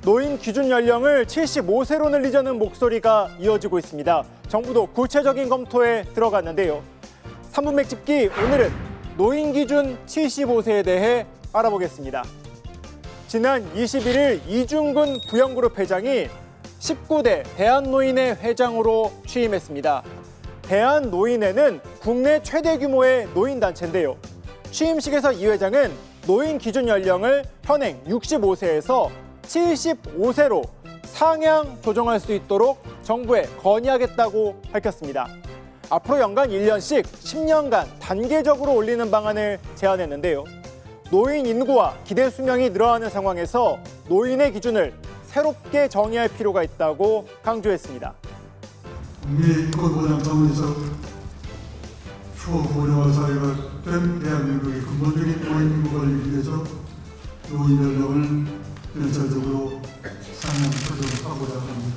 노인 기준 연령을 75세로 늘리자는 목소리가 이어지고 있습니다. 정부도 구체적인 검토에 들어갔는데요. 3분 맥집기 오늘은 노인 기준 75세에 대해 알아보겠습니다. 지난 21일 이중근 부영그룹 회장이 19대 대한노인회 회장으로 취임했습니다. 대한노인회는 국내 최대 규모의 노인단체인데요. 취임식에서 이 회장은 노인 기준 연령을 현행 65세에서 75세로 상향 조정할 수 있도록 정부에 건의하겠다고 밝혔습니다. 앞으로 연간 1년씩 10년간 단계적으로 올리는 방안을 제안했는데요. 노인 인구와 기대 수명이 늘어나는 상황에서 노인의 기준을 새롭게 정의할 필요가 있다고 강조했습니다. 국민의 인권 보장 차원에서 초고령화 사회가 된 대한민국의 근본적인 노인 인구 관리를 위해서 노인 연령을 연차적으로 상향 조정하고자 합니다.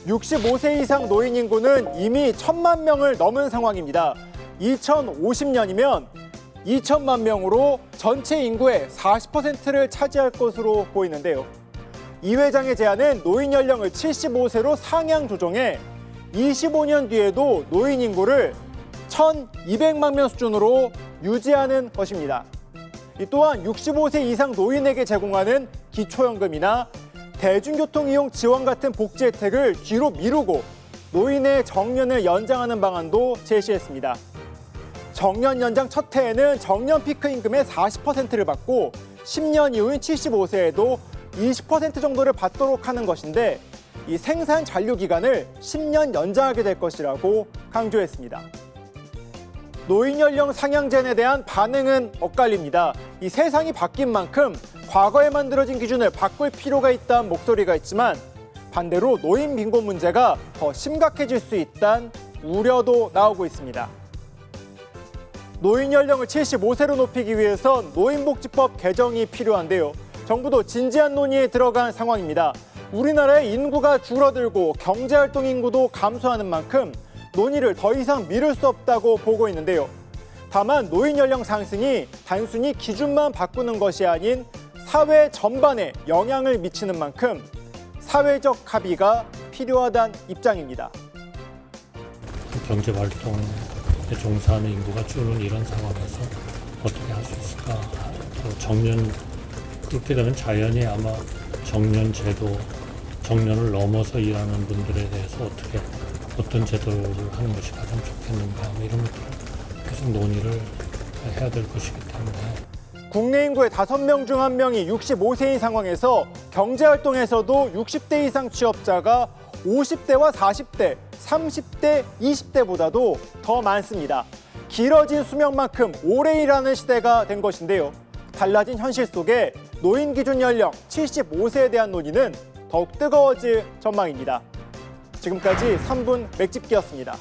65세 이상 노인 인구는 이미 1,000만 명을 넘은 상황입니다. 2050년이면 2천만 명으로 전체 인구의 40%를 차지할 것으로 보이는데요. 이 회장의 제안은 노인 연령을 75세로 상향 조정해 25년 뒤에도 노인 인구를 1,200만 명 수준으로 유지하는 것입니다. 또한 65세 이상 노인에게 제공하는 기초연금이나 대중교통 이용 지원 같은 복지 혜택을 뒤로 미루고 노인의 정년을 연장하는 방안도 제시했습니다. 정년 연장 첫 해에는 정년 피크 임금의 40%를 받고 10년 이후인 75세에도 20% 정도를 받도록 하는 것인데 이 생산 잔류 기간을 10년 연장하게 될 것이라고 강조했습니다. 노인 연령 상향 제안에 대한 반응은 엇갈립니다. 이 세상이 바뀐 만큼 과거에 만들어진 기준을 바꿀 필요가 있다는 목소리가 있지만 반대로 노인 빈곤 문제가 더 심각해질 수 있다는 우려도 나오고 있습니다. 노인 연령을 75세로 높이기 위해선 노인복지법 개정이 필요한데요. 정부도 진지한 논의에 들어간 상황입니다. 우리나라의 인구가 줄어들고 경제활동 인구도 감소하는 만큼 논의를 더 이상 미룰 수 없다고 보고 있는데요. 다만 노인 연령 상승이 단순히 기준만 바꾸는 것이 아닌 사회 전반에 영향을 미치는 만큼 사회적 합의가 필요하다는 입장입니다. 경제활동에 종사하는 인구가 줄는 이런 상황에서 어떻게 할 수 있을까? 또 정년, 그렇게 되면 자연히 아마 정년 제도, 정년을 넘어서 일하는 분들에 대해서 어떤 제도를 하는 것이 가장 좋겠는가, 이런 것들을 계속 논의를 해야 될 것이기 때문에. 국내 인구의 5명 중 1명이 65세인 상황에서 경제활동에서도 60대 이상 취업자가 50대와 40대, 30대, 20대보다도 더 많습니다. 길어진 수명만큼 오래 일하는 시대가 된 것인데요. 달라진 현실 속에 노인 기준 연령 75세에 대한 논의는 더욱 뜨거워질 전망입니다. 지금까지 3분 맥집기였습니다.